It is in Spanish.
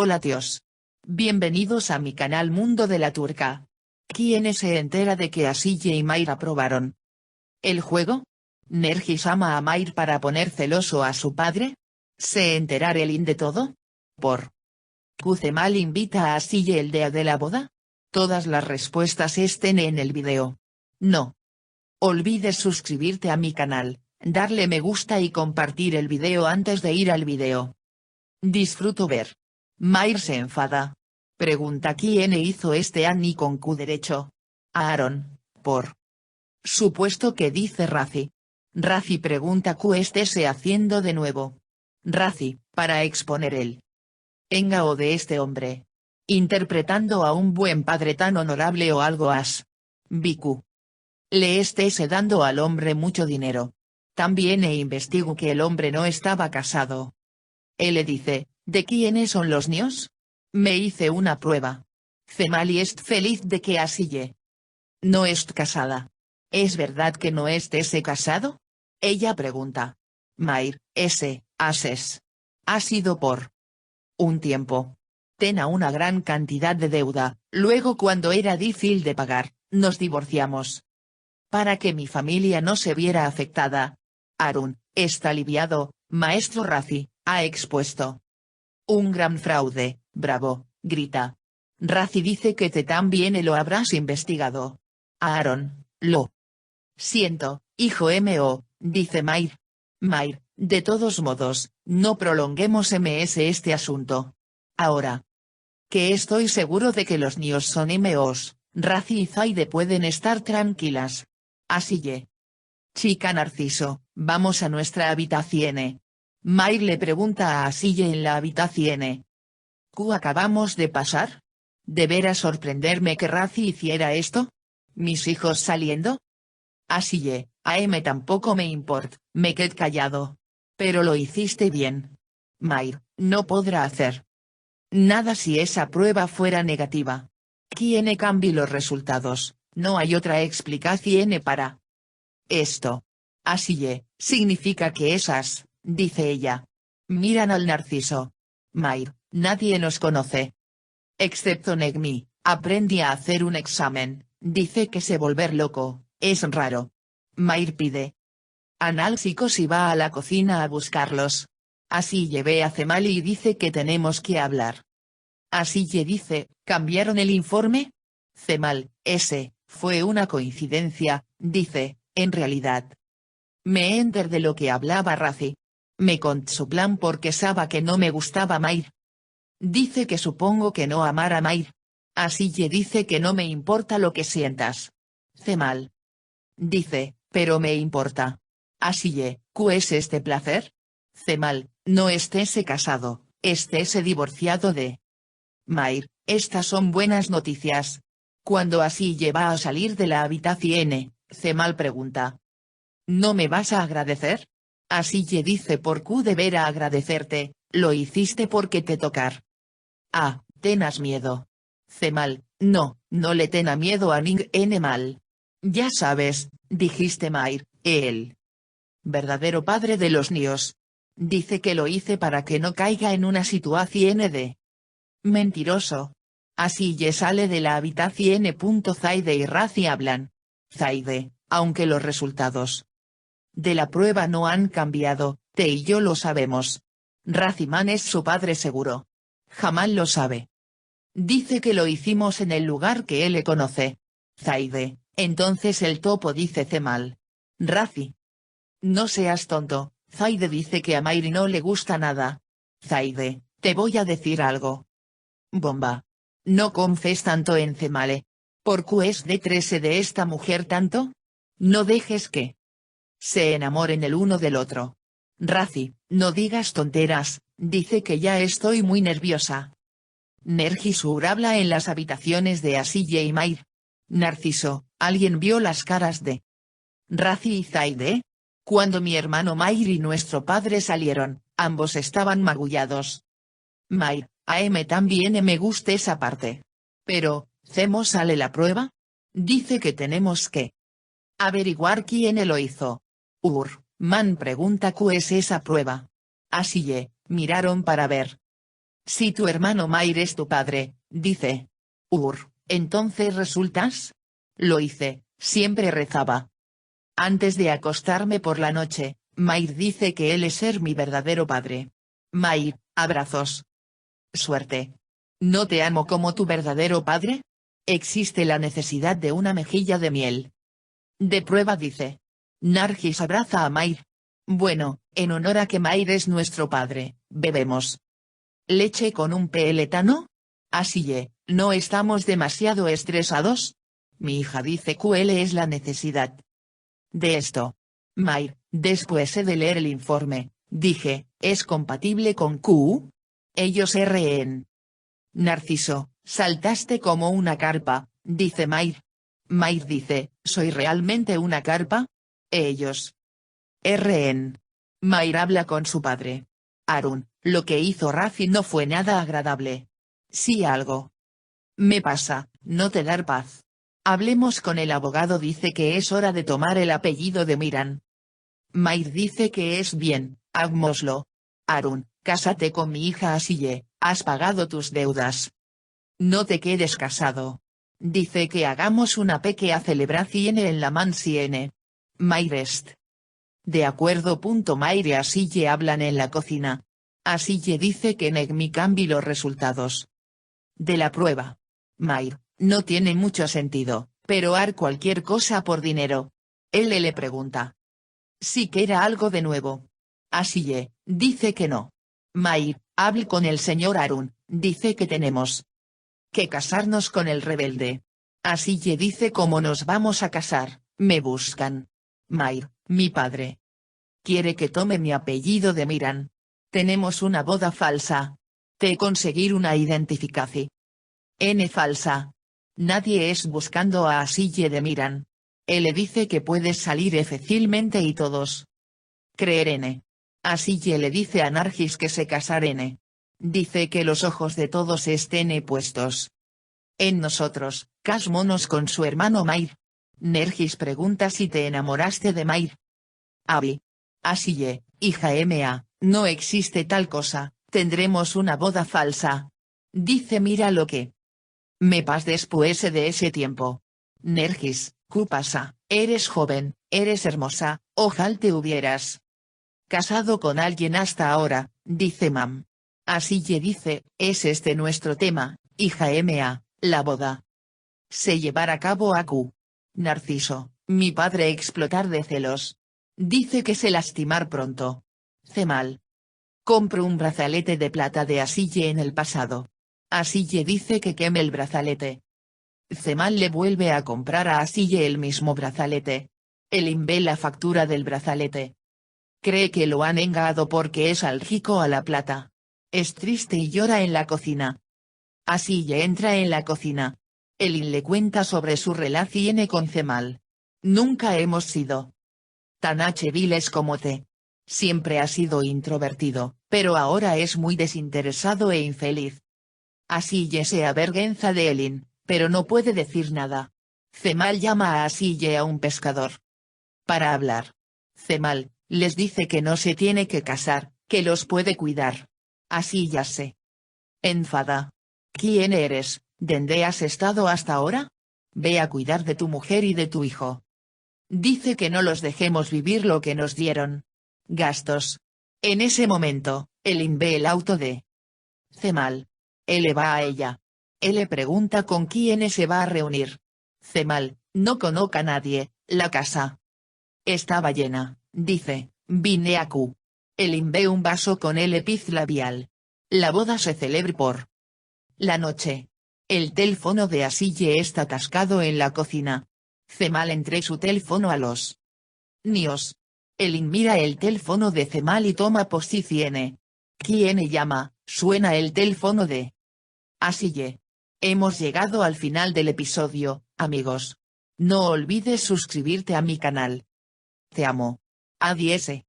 Hola tíos. Bienvenidos a mi canal Mundo de la Turca. ¿Quién se entera de que Asiye y Mayr aprobaron el juego? ¿Nergis ama a Mayr para poner celoso a su padre? ¿Se enterar Elin de todo? ¿Por Cemal invita a Asiye el día de la boda? Todas las respuestas estén en el video. No olvides suscribirte a mi canal, darle me gusta y compartir el video antes de ir al video. Disfruto ver. Mayr se enfada. Pregunta quién hizo este Annie con Q derecho. Aaron, por supuesto que dice Razi. Razi pregunta Q se haciendo de nuevo. Razi, para exponer el engao de este hombre. Interpretando a un buen padre tan honorable o algo as. Biku. Le estés dando al hombre mucho dinero. También investigo que el hombre no estaba casado. Él le dice, ¿de quiénes son los niños? Me hice una prueba. Cemali est feliz de que Asiye no est casada. ¿Es verdad que no estés casado? Ella pregunta. Mayr, haces. Ha sido por un tiempo. Tena una gran cantidad de deuda, luego cuando era difícil de pagar, nos divorciamos. Para que mi familia no se viera afectada. Arun, está aliviado, maestro Razi, ha expuesto un gran fraude, bravo, grita. Razi dice que te también lo habrás investigado. Aaron, lo siento, hijo mío, dice Mayr. Mayr, de todos modos, no prolonguemos este asunto. Ahora que estoy seguro de que los niños son míos, Razi y Zaide pueden estar tranquilas. Asiye. Chica Narciso, vamos a nuestra habitación. Mayr le pregunta a Asiye en la habitación. ¿Qué acabamos de pasar? ¿Deberá sorprenderme que Razi hiciera esto? ¿Mis hijos saliendo? Asiye, tampoco me importa, me quedé callado. Pero lo hiciste bien. Mayr, no podrá hacer nada si esa prueba fuera negativa. ¿Quién cambie los resultados? No hay otra explicación para esto. Asiye, significa que esas, dice ella. Miran al Narciso. Mayr, nadie nos conoce. Excepto Negmi, aprendí a hacer un examen, dice que se volver loco, es raro. Mayr pide analgésicos y va a la cocina a buscarlos. Asiye ve a Cemali y dice que tenemos que hablar. Asiye dice, ¿cambiaron el informe? Cemal, fue una coincidencia, dice, en realidad. Me enter de lo que hablaba Razi. Me contó su plan porque sabía que no me gustaba Mayr. Dice que supongo que no amara a Mayr. Asiye dice que no me importa lo que sientas. Cemal dice, pero me importa. Asiye, ¿qué es este placer? Cemal, no estés casado, estés divorciado de Mayr, estas son buenas noticias. Cuando Asiye va a salir de la habitación, Cemal pregunta. ¿No me vas a agradecer? Asiye dice por qué deberá agradecerte, lo hiciste porque te tocar. Ah, tenas miedo. Cemal, no le tena miedo a ningún mal. Ya sabes, dijiste Mayr, el verdadero padre de los niños. Dice que lo hice para que no caiga en una situación de mentiroso. Asiye sale de la habitación. Zaide y Razi hablan. Zaide, aunque los resultados de la prueba no han cambiado, te y yo lo sabemos. Raziman es su padre seguro. Jamal lo sabe. Dice que lo hicimos en el lugar que él le conoce. Zaide, entonces el topo dice Cemal. Razi. No seas tonto, Zaide dice que a Mayr no le gusta nada. Zaide, te voy a decir algo. Bomba. No confíes tanto en Cemale. ¿Por qué es de 13 de esta mujer tanto? No dejes que se enamoren el uno del otro. Razi, no digas tonteras, dice que ya estoy muy nerviosa. Nergisur habla en las habitaciones de Asiye y Mayr. Narciso, ¿alguien vio las caras de Razi y Zaide? Cuando mi hermano Mayr y nuestro padre salieron, ambos estaban magullados. Mayr, también me gusta esa parte. Pero, ¿cómo sale la prueba? Dice que tenemos que averiguar quién lo hizo. Man pregunta ¿qué es esa prueba? Asiye, miraron para ver Si tu hermano Mair es tu padre, dice. Entonces resultas. Lo hice, siempre rezaba. Antes de acostarme por la noche, Mair dice que él es ser mi verdadero padre. Mair, abrazos. Suerte. ¿No te amo como tu verdadero padre? Existe la necesidad de una mejilla de miel. De prueba dice. Nargis abraza a Mair. Bueno, en honor a que Mair es nuestro padre, bebemos. ¿Leche con un peletano? Así ¿no estamos demasiado estresados? Mi hija dice que él es la necesidad de esto. Mair, después de leer el informe, dije, ¿es compatible con Q? Ellos RN. Narciso, saltaste como una carpa, dice Mair. Mair dice, ¿soy realmente una carpa? Ellos. RN. Mair habla con su padre. Arun, lo que hizo Rafi no fue nada agradable. Sí algo me pasa, no te dar paz. Hablemos con el abogado, dice que es hora de tomar el apellido de Miran. Mair dice que es bien, hagámoslo. Arun, cásate con mi hija así has pagado tus deudas. No te quedes casado. Dice que hagamos una pequeña celebración en la mansión. Mair est. De acuerdo. Mair y Asille hablan en la cocina. Asille dice que Negmi cambie los resultados de la prueba. Mair, no tiene mucho sentido, pero har cualquier cosa por dinero. Él le pregunta. Si quiere algo de nuevo. Asille, dice que no. Mair, hable con el señor Arun, dice que tenemos que casarnos con el rebelde. Asille dice cómo nos vamos a casar, me buscan. Mair, mi padre quiere que tome mi apellido de Miran. Tenemos una boda falsa. Te conseguir una identificación N falsa. Nadie es buscando a Asille de Miran. Él le dice que puedes salir fácilmente y todos creer N. Asille le dice a Nargis que se casarán. Dice que los ojos de todos estén puestos en nosotros, casmonos con su hermano Mair. Nergis pregunta si te enamoraste de Mair. Abi. Asille, hija ma, no existe tal cosa, tendremos una boda falsa. Dice mira lo que me pasa después de ese tiempo. Nergis, ¿qué pasa? Eres joven, eres hermosa, ojalá te hubieras casado con alguien hasta ahora, dice Mam. Asille dice, es este nuestro tema, hija ma, la boda se llevará a cabo a Q. Narciso, mi padre explotar de celos. Dice que se lastimar pronto. Cemal. Compro un brazalete de plata de Asille en el pasado. Asille dice que queme el brazalete. Cemal le vuelve a comprar a Asille el mismo brazalete. Él ve la factura del brazalete. Cree que lo han engado porque es alérgico a la plata. Es triste y llora en la cocina. Asille entra en la cocina. Elin le cuenta sobre su relación con Cemal. Nunca hemos sido tan viles como te. Siempre ha sido introvertido, pero ahora es muy desinteresado e infeliz. Asille se avergüenza de Elin, pero no puede decir nada. Cemal llama a Asille a un pescador para hablar. Cemal les dice que no se tiene que casar, que los puede cuidar. Asille se enfada. ¿Quién eres? ¿Dónde has estado hasta ahora? Ve a cuidar de tu mujer y de tu hijo. Dice que no los dejemos vivir lo que nos dieron. Gastos. En ese momento, Elin ve el auto de Cemal. Él va a ella. Él le pregunta con quién se va a reunir. Cemal, no conozco a nadie, la casa estaba llena, dice, vine a Q. Elin ve un vaso con el epiz labial. La boda se celebra por la noche. El teléfono de Asille está atascado en la cocina. Cemal entre su teléfono a los niños. Elin mira el teléfono de Cemal y toma posición. ¿Quién llama? Suena el teléfono de Asille. Hemos llegado al final del episodio, amigos. No olvides suscribirte a mi canal. Te amo. Adiós.